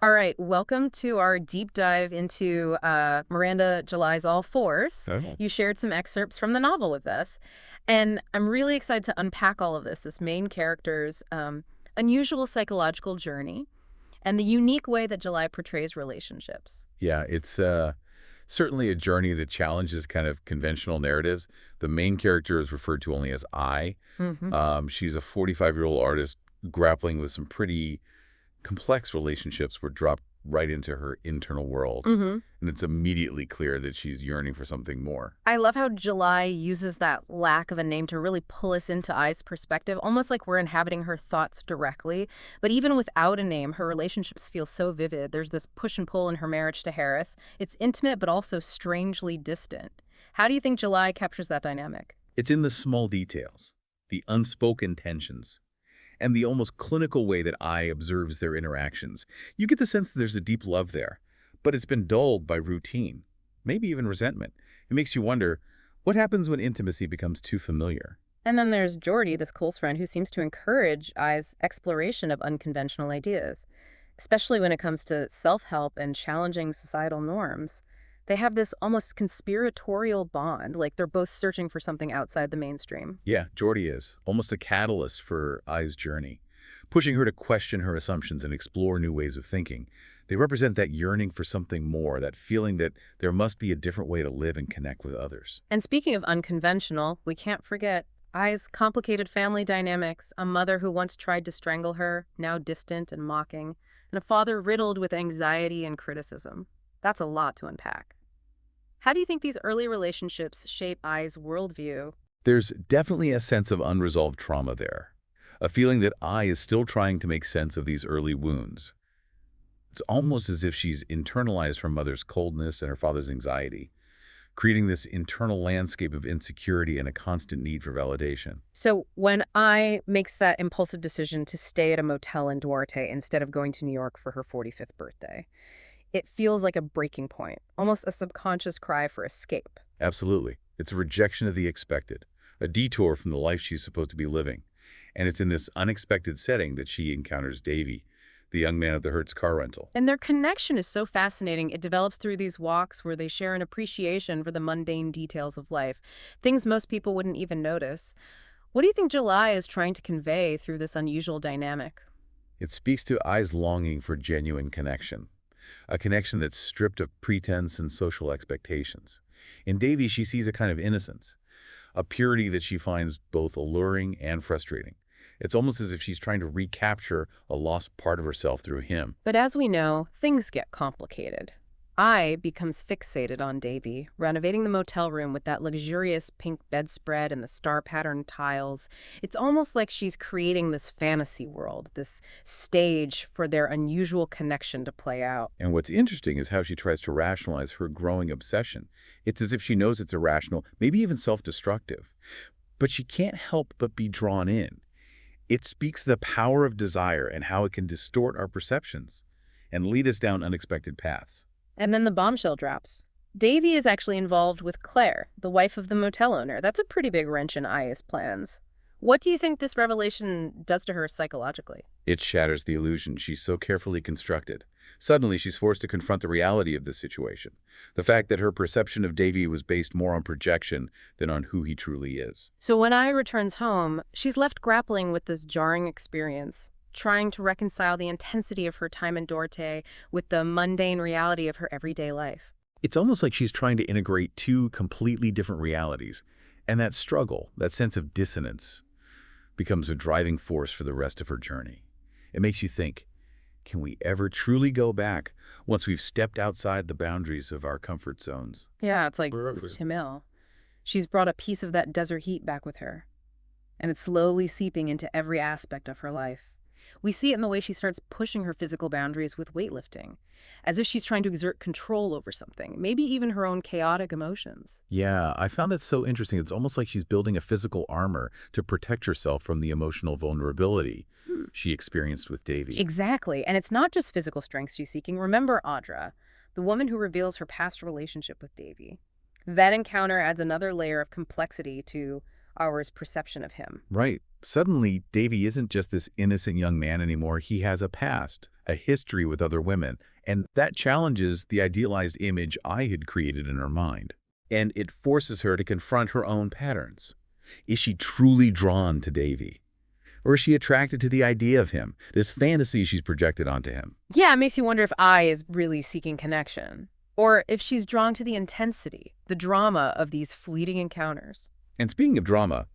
All right, welcome to our deep dive into Miranda July's All Fours. Oh. You shared some excerpts from the novel with us, and I'm really excited to unpack all of this main character's unusual psychological journey and the unique way that July portrays relationships. Yeah, it's certainly a journey that challenges kind of conventional narratives. The main character is referred to only as I. Hmm. She's a 45-year-old artist grappling with some pretty complex relationships were dropped right into her internal world. Hmm. And it's immediately clear that she's yearning for something more. I love how July uses that lack of a name to really pull us into I's perspective, almost like we're inhabiting her thoughts directly. But even without a name, her relationships feel so vivid. There's this push and pull in her marriage to Harris. It's intimate, but also strangely distant. How do you think July captures that dynamic? It's in the small details, the unspoken tensions, and the almost clinical way that I observes their interactions. You get the sense that there's a deep love there, but it's been dulled by routine, maybe even resentment. It makes you wonder, what happens when intimacy becomes too familiar? And then there's Geordie, this close friend who seems to encourage I's exploration of unconventional ideas, especially when it comes to self-help and challenging societal norms. They have this almost conspiratorial bond, like they're both searching for something outside the mainstream. Yeah, Geordie is almost a catalyst for I's journey, pushing her to question her assumptions and explore new ways of thinking. They represent that yearning for something more, that feeling that there must be a different way to live and connect with others. And speaking of unconventional, we can't forget I's complicated family dynamics, a mother who once tried to strangle her, now distant and mocking, and a father riddled with anxiety and criticism. That's a lot to unpack. How do you think these early relationships shape I's worldview? There's definitely a sense of unresolved trauma there, a feeling that I is still trying to make sense of these early wounds. It's almost as if she's internalized her mother's coldness and her father's anxiety, creating this internal landscape of insecurity and a constant need for validation. So when I makes that impulsive decision to stay at a motel in Duarte instead of going to New York for her 45th birthday, it feels like a breaking point, almost a subconscious cry for escape. Absolutely. It's a rejection of the expected, a detour from the life she's supposed to be living. And it's in this unexpected setting that she encounters Davy, the young man at the Hertz car rental. And their connection is so fascinating. It develops through these walks where they share an appreciation for the mundane details of life, things most people wouldn't even notice. What do you think July is trying to convey through this unusual dynamic? It speaks to I's longing for genuine connection, a connection that's stripped of pretense and social expectations. In Davy, she sees a kind of innocence, a purity that she finds both alluring and frustrating. It's almost as if she's trying to recapture a lost part of herself through him. But as we know, things get complicated. I becomes fixated on Davy, renovating the motel room with that luxurious pink bedspread and the star-patterned tiles. It's almost like she's creating this fantasy world, this stage for their unusual connection to play out. And what's interesting is how she tries to rationalize her growing obsession. It's as if she knows it's irrational, maybe even self-destructive. But she can't help but be drawn in. It speaks to the power of desire and how it can distort our perceptions and lead us down unexpected paths. And then the bombshell drops. Davy is actually involved with Claire, the wife of the motel owner. That's a pretty big wrench in Aya's plans. What do you think this revelation does to her psychologically? It shatters the illusion she's so carefully constructed. Suddenly, she's forced to confront the reality of this situation. The fact that her perception of Davy was based more on projection than on who he truly is. So when Aya returns home, she's left grappling with this jarring experience, trying to reconcile the intensity of her time in Dorte with the mundane reality of her everyday life. It's almost like she's trying to integrate two completely different realities. And that struggle, that sense of dissonance, becomes a driving force for the rest of her journey. It makes you think, can we ever truly go back once we've stepped outside the boundaries of our comfort zones? Yeah, it's like Tamil. She's brought a piece of that desert heat back with her, and it's slowly seeping into every aspect of her life. We see it in the way she starts pushing her physical boundaries with weightlifting, as if she's trying to exert control over something, maybe even her own chaotic emotions. Yeah, I found that so interesting. It's almost like she's building a physical armor to protect herself from the emotional vulnerability she experienced with Davy. Exactly, and it's not just physical strength she's seeking. Remember Audra, the woman who reveals her past relationship with Davy. That encounter adds another layer of complexity to our perception of him. Right. Suddenly, Davy isn't just this innocent young man anymore. He has a past, a history with other women, and that challenges the idealized image I had created in her mind. And it forces her to confront her own patterns. Is she truly drawn to Davy? Or is she attracted to the idea of him, this fantasy she's projected onto him? Yeah, it makes you wonder if I is really seeking connection, or if she's drawn to the intensity, the drama of these fleeting encounters. And speaking of drama,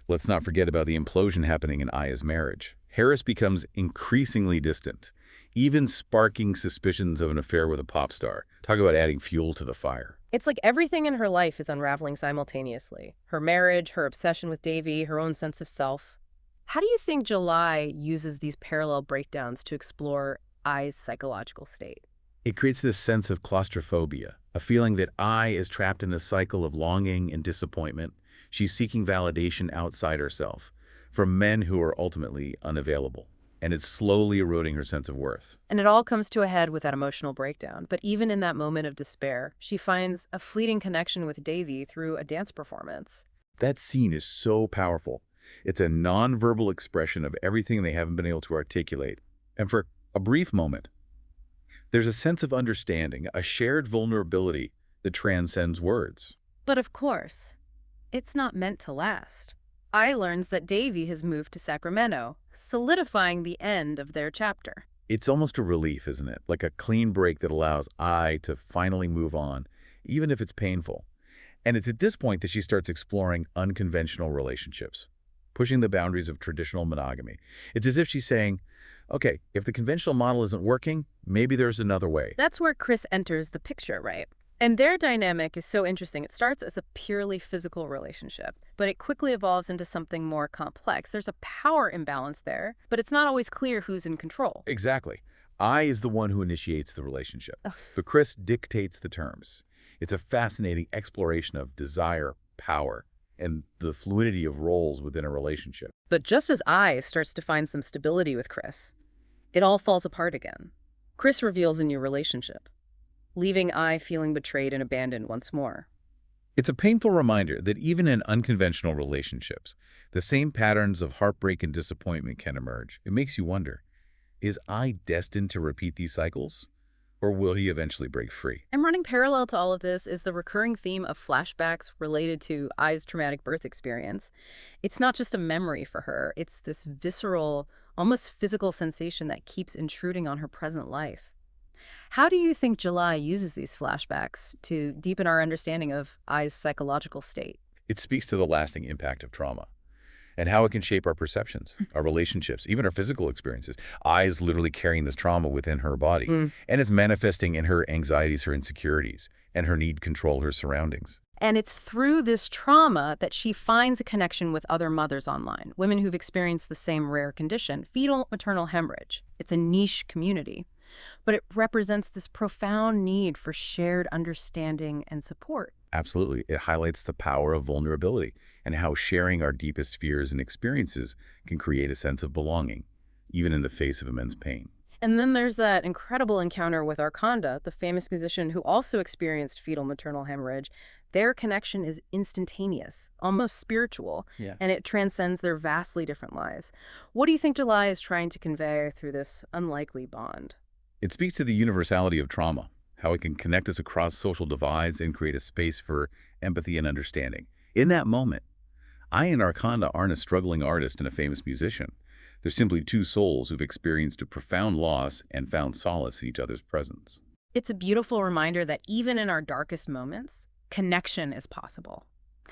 let's not forget about the implosion happening in Aya's marriage. Harris becomes increasingly distant, even sparking suspicions of an affair with a pop star. Talk about adding fuel to the fire. It's like everything in her life is unraveling simultaneously. Her marriage, her obsession with Davy, her own sense of self. How do you think July uses these parallel breakdowns to explore I's psychological state? It creates this sense of claustrophobia, a feeling that I is trapped in a cycle of longing and disappointment. She's seeking validation outside herself, from men who are ultimately unavailable, and it's slowly eroding her sense of worth. And it all comes to a head with that emotional breakdown. But even in that moment of despair, she finds a fleeting connection with Davy through a dance performance. That scene is so powerful. It's a nonverbal expression of everything they haven't been able to articulate. And for a brief moment, there's a sense of understanding, a shared vulnerability that transcends words. But of course, it's not meant to last. I learns that Davy has moved to Sacramento, solidifying the end of their chapter. It's almost a relief, isn't it? Like a clean break that allows I to finally move on, even if it's painful. And it's at this point that she starts exploring unconventional relationships, pushing the boundaries of traditional monogamy. It's as if she's saying, okay, if the conventional model isn't working, maybe there's another way. That's where Chris enters the picture, right? And their dynamic is so interesting. It starts as a purely physical relationship, but it quickly evolves into something more complex. There's a power imbalance there, but it's not always clear who's in control. Exactly. I is the one who initiates the relationship, Ugh. but Chris dictates the terms. It's a fascinating exploration of desire, power, and the fluidity of roles within a relationship. But just as I starts to find some stability with Chris, it all falls apart again. Chris reveals a new relationship, leaving I feeling betrayed and abandoned once more. It's a painful reminder that even in unconventional relationships, the same patterns of heartbreak and disappointment can emerge. It makes you wonder, is I destined to repeat these cycles? Or will he eventually break free? And running parallel to all of this is the recurring theme of flashbacks related to I's traumatic birth experience. It's not just a memory for her, it's this visceral, almost physical sensation that keeps intruding on her present life. How do you think July uses these flashbacks to deepen our understanding of I's psychological state? It speaks to the lasting impact of trauma and how it can shape our perceptions, our relationships, even our physical experiences. I is literally carrying this trauma within her body, and it's manifesting in her anxieties, her insecurities, and her need to control her surroundings. And it's through this trauma that she finds a connection with other mothers online, women who've experienced the same rare condition, fetal maternal hemorrhage. It's a niche community, but it represents this profound need for shared understanding and support. Absolutely. It highlights the power of vulnerability and how sharing our deepest fears and experiences can create a sense of belonging, even in the face of immense pain. And then there's that incredible encounter with Arconda, the famous musician who also experienced fetal maternal hemorrhage. Their connection is instantaneous, almost spiritual, and it transcends their vastly different lives. What do you think July is trying to convey through this unlikely bond? It speaks to the universality of trauma, how it can connect us across social divides and create a space for empathy and understanding. In that moment, I and Arconda aren't a struggling artist and a famous musician. They're simply two souls who've experienced a profound loss and found solace in each other's presence. It's a beautiful reminder that even in our darkest moments, connection is possible.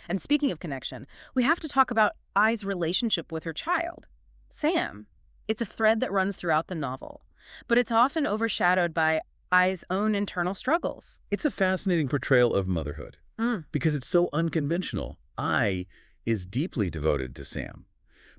And speaking of connection, we have to talk about I's relationship with her child, Sam. It's a thread that runs throughout the novel, but it's often overshadowed by I's own internal struggles. It's a fascinating portrayal of motherhood because it's so unconventional. I is deeply devoted to Sam,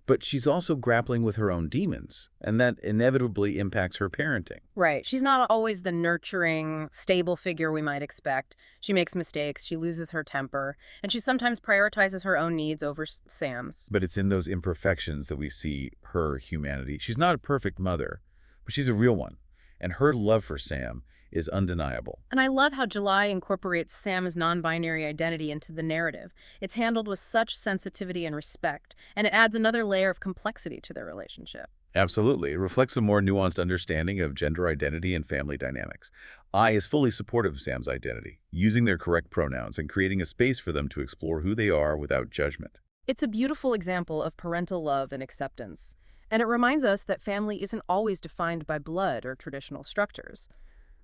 but she's also grappling with her own demons, and that inevitably impacts her parenting. Right. She's not always the nurturing, stable figure we might expect. She makes mistakes, she loses her temper, and she sometimes prioritizes her own needs over Sam's. But it's in those imperfections that we see her humanity. She's not a perfect mother, but she's a real one. And her love for Sam is undeniable. And I love how July incorporates Sam's non-binary identity into the narrative. It's handled with such sensitivity and respect, and it adds another layer of complexity to their relationship. Absolutely. It reflects a more nuanced understanding of gender identity and family dynamics. I is fully supportive of Sam's identity, using their correct pronouns and creating a space for them to explore who they are without judgment. It's a beautiful example of parental love and acceptance, and it reminds us that family isn't always defined by blood or traditional structures,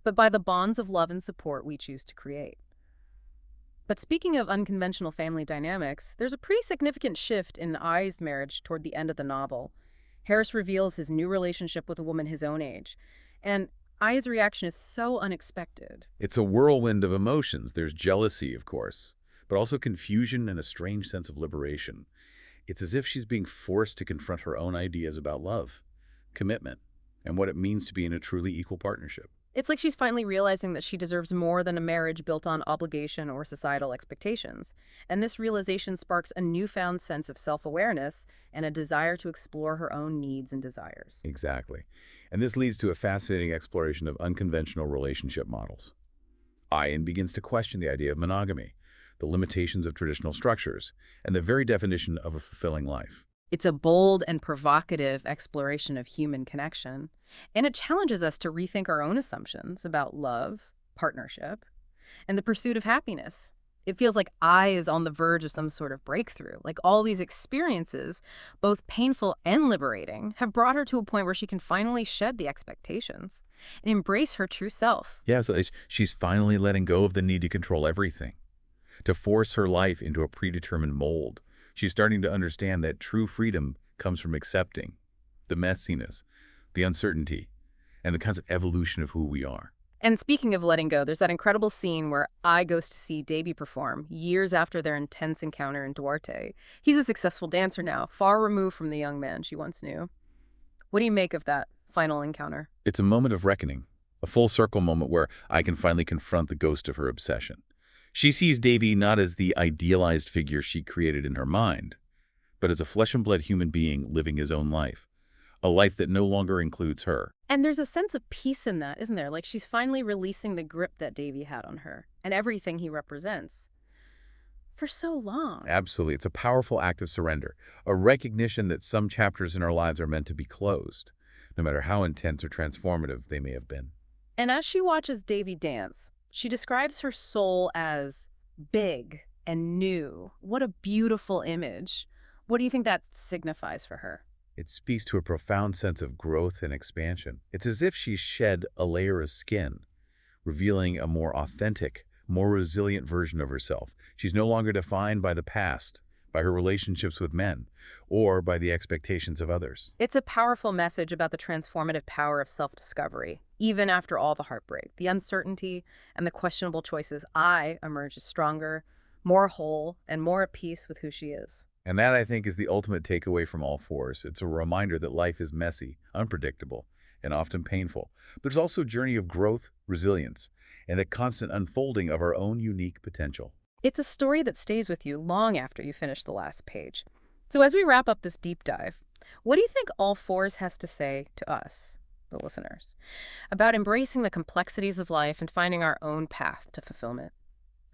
but by the bonds of love and support we choose to create. But speaking of unconventional family dynamics, there's a pretty significant shift in I's marriage toward the end of the novel. Harris reveals his new relationship with a woman his own age, and I's reaction is so unexpected. It's a whirlwind of emotions. There's jealousy, of course, but also confusion and a strange sense of liberation. It's as if she's being forced to confront her own ideas about love, commitment, and what it means to be in a truly equal partnership. It's like she's finally realizing that she deserves more than a marriage built on obligation or societal expectations. And this realization sparks a newfound sense of self-awareness and a desire to explore her own needs and desires. Exactly. And this leads to a fascinating exploration of unconventional relationship models. Ian begins to question the idea of monogamy, the limitations of traditional structures, and the very definition of a fulfilling life. It's a bold and provocative exploration of human connection, and it challenges us to rethink our own assumptions about love, partnership, and the pursuit of happiness. It feels like I is on the verge of some sort of breakthrough. Like all these experiences, both painful and liberating, have brought her to a point where she can finally shed the expectations and embrace her true self. Yeah, so she's finally letting go of the need to control everything, to force her life into a predetermined mold. She's starting to understand that true freedom comes from accepting the messiness, the uncertainty, and the kinds of evolution of who we are. And speaking of letting go, there's that incredible scene where I goes to see Davy perform years after their intense encounter in Duarte. He's a successful dancer now, far removed from the young man she once knew. What do you make of that final encounter? It's a moment of reckoning, a full circle moment where I can finally confront the ghost of her obsession. She sees Davy not as the idealized figure she created in her mind, but as a flesh and blood human being living his own life, a life that no longer includes her. And there's a sense of peace in that, isn't there? Like she's finally releasing the grip that Davy had on her and everything he represents for so long. Absolutely. It's a powerful act of surrender, a recognition that some chapters in our lives are meant to be closed, no matter how intense or transformative they may have been. And as she watches Davy dance, she describes her soul as big and new. What a beautiful image. What do you think that signifies for her? It speaks to a profound sense of growth and expansion. It's as if she's shed a layer of skin, revealing a more authentic, more resilient version of herself. She's no longer defined by the past, by her relationships with men, or by the expectations of others. It's a powerful message about the transformative power of self-discovery. Even after all the heartbreak, the uncertainty, and the questionable choices, I emerge as stronger, more whole, and more at peace with who she is. And that, I think, is the ultimate takeaway from all fours. It's a reminder that life is messy, unpredictable, and often painful. But it's also a journey of growth, resilience, and the constant unfolding of our own unique potential. It's a story that stays with you long after you finish the last page. So as we wrap up this deep dive, what do you think All Fours has to say to us, the listeners, about embracing the complexities of life and finding our own path to fulfillment?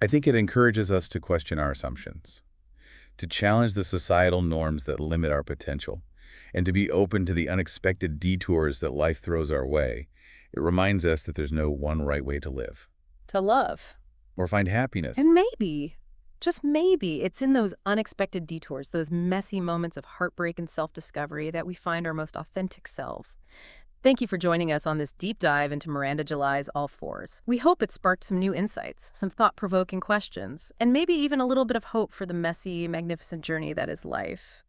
I think it encourages us to question our assumptions, to challenge the societal norms that limit our potential, and to be open to the unexpected detours that life throws our way. It reminds us that there's no one right way to live. To love. Or find happiness. And maybe, just maybe, it's in those unexpected detours, those messy moments of heartbreak and self-discovery that we find our most authentic selves. Thank you for joining us on this deep dive into Miranda July's All Fours. We hope it sparked some new insights, some thought-provoking questions, and maybe even a little bit of hope for the messy, magnificent journey that is life.